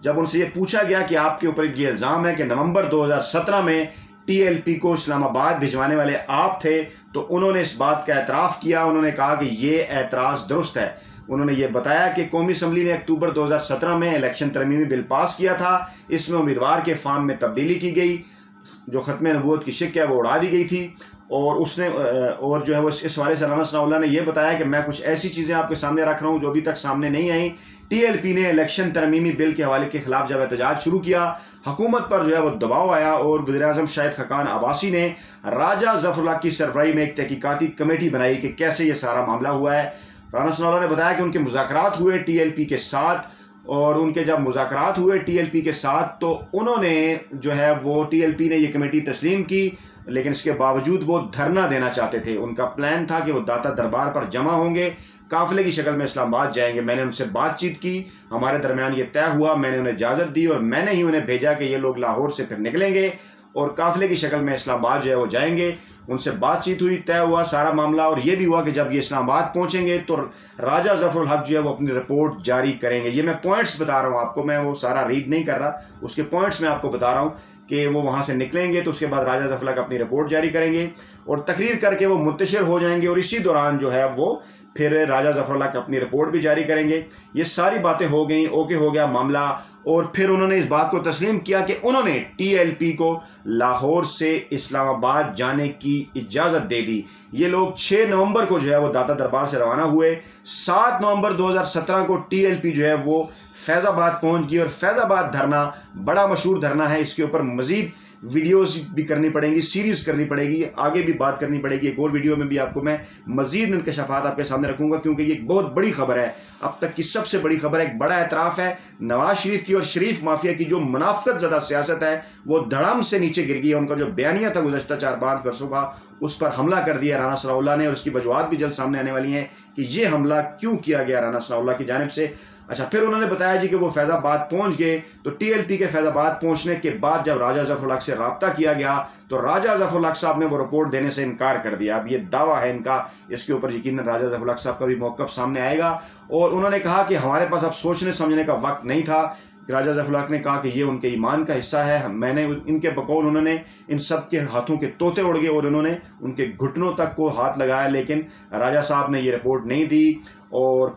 جب ان سے یہ پوچھا گیا کہ آپ کے اوپر یہ الزام ہے کہ نومبر 2017 میں ٹی ایل پی کو اسلام آباد بھجوانے والے آپ تھے، تو انہوں نے اس بات کا اعتراف کیا. انہوں نے کہا کہ یہ اعتراض درست ہے. انہوں نے یہ بتایا کہ قومی اسمبلی نے اکتوبر 2017 میں الیکشن ترمیمی بل پاس کیا تھا. اس میں امیدوار کے فارم میں تبدیلی کی گئی، جو ختم نبوت کی شک ہے وہ اڑا دی گئی تھی. اور اس نے اور جو ہے وہ اس حوالے سے رانا ثناء اللہ نے یہ بتایا کہ میں کچھ ایسی چیزیں آپ کے سامنے رکھ رہا ہوں جو ابھی تک سامنے نہیں آئیں. ٹی ایل پی نے الیکشن ترمیمی بل کے حوالے کے خلاف جب احتجاج شروع کیا، حکومت پر جو ہے وہ دباؤ آیا اور وزیراعظم شاہد خاقان عباسی نے راجہ ظفر اللہ کی سربراہی میں ایک تحقیقاتی کمیٹی بنائی کہ کیسے یہ سارا معاملہ ہوا ہے. رانا ثناء اللہ نے بتایا کہ ان کے مذاکرات ہوئے ٹی ایل پی کے ساتھ، اور ان کے جب مذاکرات ہوئے ٹی ایل پی کے ساتھ تو انہوں نے جو ہے وہ ٹی ایل پی نے یہ کمیٹی تسلیم کی، لیکن اس کے باوجود وہ دھرنا دینا چاہتے تھے. ان کا پلان تھا کہ وہ داتا دربار پر جمع ہوں گے، قافلے کی شکل میں اسلام آباد جائیں گے. میں نے ان سے بات چیت کی، ہمارے درمیان یہ طے ہوا، میں نے انہیں اجازت دی اور میں نے ہی انہیں بھیجا کہ یہ لوگ لاہور سے پھر نکلیں گے اور قافلے کی شکل میں اسلام آباد جو ہے وہ جائیں گے. ان سے بات چیت ہوئی، طے ہوا سارا معاملہ، اور یہ بھی ہوا کہ جب یہ اسلام آباد پہنچیں گے تو راجہ ظفر الحق جو ہے وہ اپنی رپورٹ جاری کریں گے. یہ میں پوائنٹس بتا رہا ہوں آپ کو، میں وہ سارا ریڈ نہیں کر رہا، اس کے پوائنٹس میں آپ کو بتا رہا ہوں کہ وہ وہاں سے نکلیں گے تو اس کے بعد راجہ ظفر الحق اپنی رپورٹ جاری کریں گے اور تقریر کر کے وہ منتشر ہو جائیں گے، اور اسی دوران جو ہے وہ پھر راجہ ظفر اللہ اپنی رپورٹ بھی جاری کریں گے. یہ ساری باتیں ہو گئیں، اوکے ہو گیا معاملہ. اور پھر انہوں نے اس بات کو تسلیم کیا کہ انہوں نے ٹی ایل پی کو لاہور سے اسلام آباد جانے کی اجازت دے دی. یہ لوگ 6 نومبر کو جو ہے وہ داتا دربار سے روانہ ہوئے. 7 نومبر 2017 کو ٹی ایل پی جو ہے وہ فیض آباد پہنچ گئی، اور فیض آباد دھرنا بڑا مشہور دھرنا ہے. اس کے اوپر مزید ویڈیوز بھی کرنی پڑیں گی، سیریز کرنی پڑے گی، آگے بھی بات کرنی پڑے گی. ایک اور ویڈیو میں بھی آپ کو میں مزید انکشافات آپ کے سامنے رکھوں گا، کیونکہ یہ ایک بہت بڑی خبر ہے، اب تک کی سب سے بڑی خبر ہے. ایک بڑا اعتراف ہے نواز شریف کی اور شریف مافیا کی جو منافقت زدہ سیاست ہے وہ دھڑام سے نیچے گر گئی ہے. ان کا جو بیانیہ تھا گزشتہ 4-5 برسوں کا، اس پر حملہ کر دیا رانا ثناء اللہ نے، اور اس کی وجوہات بھی جلد سامنے آنے والی ہیں کہ یہ حملہ کیوں کیا گیا رانا ثناء اللہ کی جانب سے. اچھا، پھر انہوں نے بتایا جی کہ وہ فیض آباد پہنچ گئے، تو ٹی ایل پی کے فیض آباد پہنچنے کے بعد جب راجہ ظفر الحق سے رابطہ کیا گیا تو راجہ ظفر الحق صاحب نے وہ رپورٹ دینے سے انکار کر دیا. اب یہ دعویٰ ہے ان کا، اس کے اوپر یقیناً راجہ ظفر الحق صاحب کا بھی موقف سامنے آئے گا. اور انہوں نے کہا کہ ہمارے پاس اب سوچنے سمجھنے کا وقت نہیں تھا. راجہ ظفر الحق نے کہا کہ یہ ان کے ایمان کا حصہ ہے. میں نے ان کے بقول انہوں نے ان سب کے ہاتھوں کے طوطے اڑ گئے اور انہوں نے ان کے گھٹنوں تک کو ہاتھ لگایا، لیکن راجہ صاحب نے یہ رپورٹ نہیں دی. اور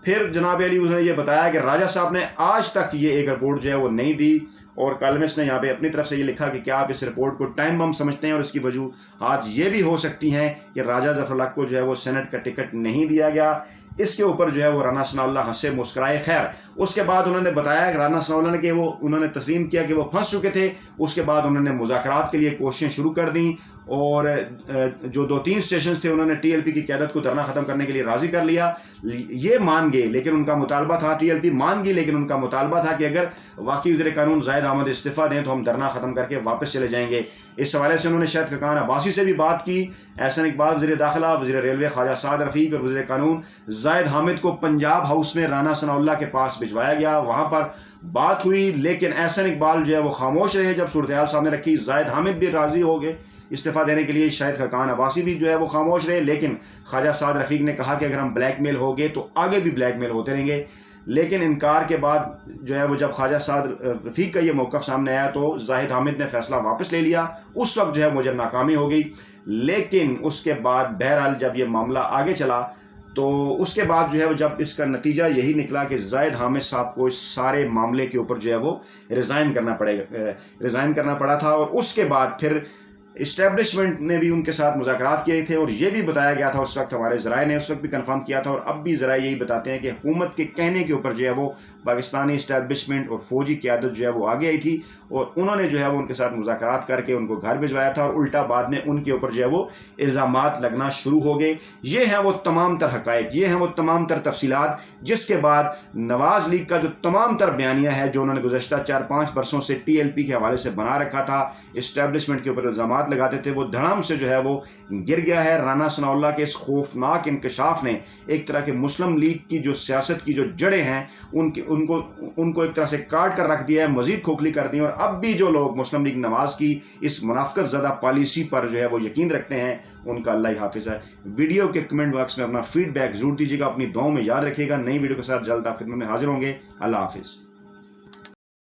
پھر جناب علی انہوں نے یہ بتایا کہ راجہ صاحب نے آج تک یہ ایک رپورٹ جو ہے وہ نہیں دی. اور کالمسٹ نے یہاں پہ اپنی طرف سے یہ لکھا کہ کیا آپ اس رپورٹ کو ٹائم بم سمجھتے ہیں، اور اس کی وجوہات یہ بھی ہو سکتی ہیں کہ راجہ ظفر الحق کو جو ہے وہ سینٹ کا ٹکٹ نہیں دیا گیا. اس کے اوپر جو ہے وہ رانا ثناء اللہ ہنسے مسکرائے. خیر، اس کے بعد انہوں نے بتایا کہ رانا ثناء اللہ نے کہ انہوں نے تسلیم کیا کہ وہ پھنس چکے تھے. اس کے بعد انہوں نے مذاکرات کے لیے کوششیں شروع کر دیں، اور جو 2-3 اسٹیشنز تھے انہوں نے ٹی ایل پی کی قیادت کو دھرنا ختم کرنے کے لیے راضی کر لیا. یہ مان گئے، لیکن ان کا مطالبہ تھا، ٹی ایل پی مان گئی، لیکن ان کا مطالبہ تھا کہ اگر واقعی وزیر قانون زاہد احمد استعفیٰ دیں تو ہم دھرنا ختم کر کے واپس چلے جائیں گے. اس حوالے سے انہوں نے شاہد خاقان عباسی سے بھی بات کی. احسن اقبال وزیر داخلہ، وزیر ریلوے خواجہ سعد رفیق اور وزیر قانون زاہد حامد کو پنجاب ہاؤس میں رانا ثناء اللہ کے پاس بھجوایا گیا. وہاں پر بات ہوئی، لیکن احسن اقبال جو ہے وہ خاموش رہے. جب صورتحال سامنے رکھی، زاہد حامد بھی راضی ہو گئے استعفیٰ دینے کے لیے، شاہد خاقان عباسی بھی جو ہے وہ خاموش رہے. لیکن خواجہ سعد رفیق نے کہا کہ اگر ہم بلیک میل ہو گئے تو آگے بھی بلیک میل ہوتے رہیں گے. لیکن انکار کے بعد جو ہے وہ جب خواجہ سعد رفیق کا یہ موقف سامنے آیا تو زاہد حامد نے فیصلہ واپس لے لیا. اس وقت جو ہے مجھے ناکامی ہو گئی. لیکن اس کے بعد بہرحال جب یہ معاملہ آگے چلا تو اس کے بعد جو ہے وہ جب اس کا نتیجہ یہی نکلا کہ زاہد حامد صاحب کو اس سارے معاملے کے اوپر جو ہے وہ ریزائن کرنا پڑا تھا. اور اس کے بعد پھر اسٹیبلشمنٹ نے بھی ان کے ساتھ مذاکرات کیے تھے، اور یہ بھی بتایا گیا تھا اس وقت، ہمارے ذرائع نے اس وقت بھی کنفرم کیا تھا اور اب بھی ذرائع یہی بتاتے ہیں کہ حکومت کے کہنے کے اوپر جو ہے وہ پاکستانی اسٹیبلشمنٹ اور فوجی قیادت جو ہے وہ آگے آئی تھی، اور انہوں نے جو ہے وہ ان کے ساتھ مذاکرات کر کے ان کو گھر بھجوایا تھا، اور الٹا بعد میں ان کے اوپر جو ہے وہ الزامات لگنا شروع ہو گئے. یہ ہیں وہ تمام تر حقائق، یہ ہیں وہ تمام تر تفصیلات، جس کے بعد نواز لیگ کا جو تمام تر بیانیہ ہے جو انہوں نے گزشتہ 4-5 برسوں سے ٹی ایل پی کے حوالے سے بنا رکھا تھا، اسٹیبلشمنٹ کے اوپر الزامات لگاتے تھے، وہ دھڑام سے جو ہے وہ گر گیا ہے. رانا ثناء اللہ کے اس خوفناک انکشاف نے ایک طرح کے مسلم لیگ کی جو سیاست کی جو جڑیں ہیں ان کو ایک طرح سے کاٹ کر رکھ دیا ہے، مزید کھوکھلی کر دی. اور اب بھی جو لوگ مسلم لیگ نواز کی اس منافقت زدہ پالیسی پر جو ہے وہ یقین رکھتے ہیں، ان کا اللہ حافظ ہے. ویڈیو کے کمنٹ باکس میں اپنا فیڈ بیک ضرور دیجیے گا، اپنی دعاؤں میں یاد رکھیے گا. نئی ویڈیو کے ساتھ جلد آپ خدمت میں حاضر ہوں گے. اللہ حافظ.